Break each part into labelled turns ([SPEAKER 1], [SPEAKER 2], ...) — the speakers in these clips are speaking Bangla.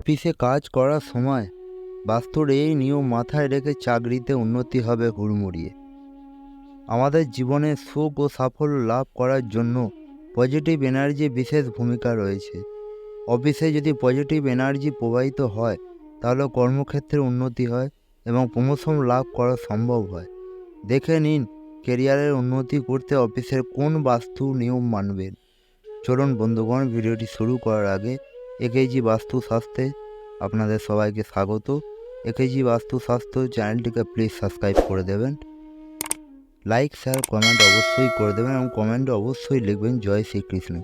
[SPEAKER 1] অফিসে কাজ করার সময় বাস্তুর এই নিয়ম মাথায় রেখে চাকরিতে উন্নতি হবে হুড়মুড়িয়ে। আমাদের জীবনে সুখ ও সাফল্য লাভ করার জন্য পজিটিভ এনার্জি বিশেষ ভূমিকা রয়েছে। অফিসে যদি পজিটিভ এনার্জি প্রবাহিত হয় তাহলে কর্মক্ষেত্রে উন্নতি হয় এবং প্রমোশন লাভ করা সম্ভব হয়। দেখে নিন কেরিয়ারের উন্নতি করতে অফিসের কোন বাস্তু নিয়ম মানবেন। চলুন বন্ধুগণ, ভিডিওটি শুরু করার আগে একেজি বাস্তুশাস্ত্রে আপনাদের সবাইকে স্বাগত। একেজি বাস্তুশাস্ত্র চ্যানেলটিকে প্লিজ সাবস্ক্রাইব করে দেবেন, লাইক শেয়ার কমেন্ট অবশ্যই করে দেবেন এবং কমেন্টে অবশ্যই লিখবেন জয় শ্রীকৃষ্ণ।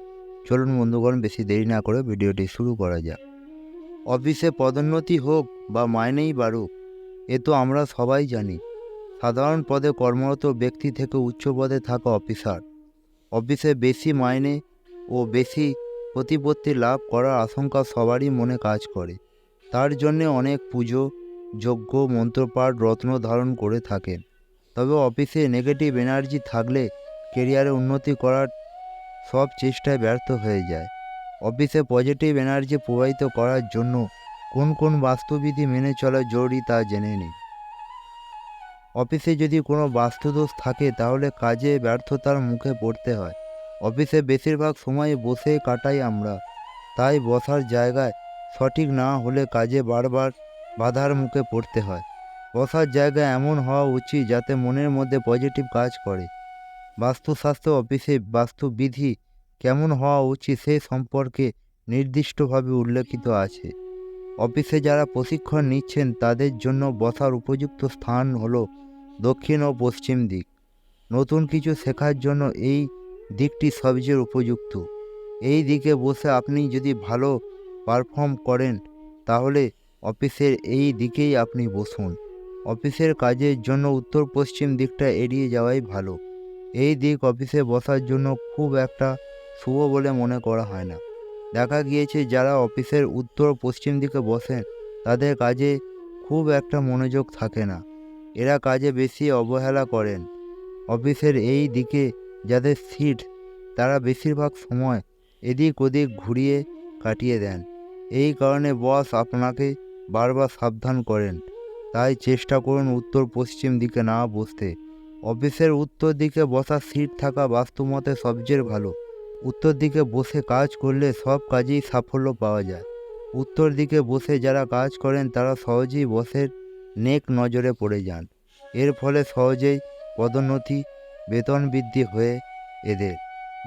[SPEAKER 1] চলুন বন্ধুগণ, বেশি দেরি না করে ভিডিওটি শুরু করা যাক। অফিসে পদোন্নতি হোক বা মাইনেই বাড়ুক, এ তো আমরা সবাই জানি। সাধারণ পদে কর্মরত ব্যক্তি থেকে উচ্চ পদে থাকা অফিসার অফিসে বেশি মাইনে ও বেশি প্রতিপত্তি লাভ করার আশঙ্কা সবারই মনে কাজ করে। তার জন্যে অনেক পুজো, যজ্ঞ, মন্ত্রপাঠ, রত্ন ধারণ করে থাকেন। তবে অফিসে নেগেটিভ এনার্জি থাকলে কেরিয়ারে উন্নতি করার সব চেষ্টায় ব্যর্থ হয়ে যায়। অফিসে পজিটিভ এনার্জি প্রবাহিত করার জন্য কোন কোন বাস্তুবিধি মেনে চলা জরুরি তা জেনে নিন। অফিসে যদি কোনো বাস্তুদোষ থাকে তাহলে কাজে ব্যর্থতার মুখে পড়তে হয়। অফিসে বেশিরভাগ সময় বসে কাটাই আমরা, তাই বসার জায়গায় সঠিক না হলে কাজে বারবার বাধার মুখে পড়তে হয়। বসার জায়গা এমন হওয়া উচিত যাতে মনের মধ্যে পজিটিভ কাজ করে। বাস্তুশাস্ত্র অফিসে বাস্তুবিধি কেমন হওয়া উচিত সে সম্পর্কে নির্দিষ্টভাবে উল্লেখিত আছে। অফিসে যারা প্রশিক্ষণ নিচ্ছেন তাদের জন্য বসার উপযুক্ত স্থান হলো দক্ষিণ ও পশ্চিম দিক। নতুন কিছু শেখার জন্য এই দিকটি সবচেয়ে উপযুক্ত। এই দিকে বসে আপনি যদি ভালো পারফর্ম করেন তাহলে অফিসের এই দিকেই আপনি বসুন। অফিসের কাজের জন্য উত্তর পশ্চিম দিকটা এড়িয়ে যাওয়াই ভালো। এই দিক অফিসে বসার জন্য খুব একটা শুভ বলে মনে করা হয় না। দেখা গিয়েছে যারা অফিসের উত্তর পশ্চিম দিকে বসেন তাদের কাজে খুব একটা মনোযোগ থাকে না, এরা কাজে বেশি অবহেলা করেন। অফিসের এই দিকে যাদের সিট তারা বেশিরভাগ সময় এদিক ওদিক ঘুরিয়ে কাটিয়ে দেন। এই কারণে বস আপনাকে বারবার সাবধান করেন। তাই চেষ্টা করুন উত্তর পশ্চিম দিকে না বসতে। অফিসের উত্তর দিকে বসার সিট থাকা বাস্তুমতে সবচেয়ে ভালো। উত্তর দিকে বসে কাজ করলে সব কাজেই সাফল্য পাওয়া যায়। উত্তর দিকে বসে যারা কাজ করেন তারা সহজেই বসের নেক নজরে পড়ে যান। এর ফলে সহজেই পদোন্নতি, বেতন বৃদ্ধি হয়ে এদের।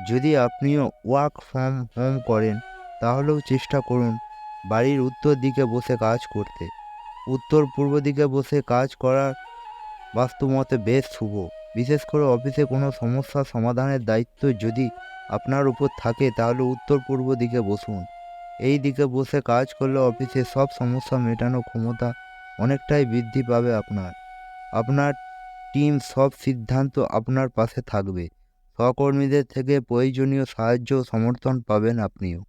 [SPEAKER 1] যদি আপনিও ওয়ার্ক ফ্রম হোম করেন তাহলেও চেষ্টা করুন বাড়ির উত্তর দিকে বসে কাজ করতে। উত্তর পূর্ব দিকে বসে কাজ করার বাস্তুমতে বেশ শুভ। বিশেষ করে অফিসে কোনো সমস্যা সমাধানের দায়িত্ব যদি আপনার উপর থাকে তাহলে উত্তর পূর্ব দিকে বসুন। এই দিকে বসে কাজ করলে অফিসে সব সমস্যা মেটানোর ক্ষমতা অনেকটাই বৃদ্ধি পাবে। আপনার টিম সব সিদ্ধান্ত আপনার পাশে থাকবে। সহকর্মীদের থেকে প্রয়োজনীয় সাহায্য ও সমর্থন পাবেন আপনিও।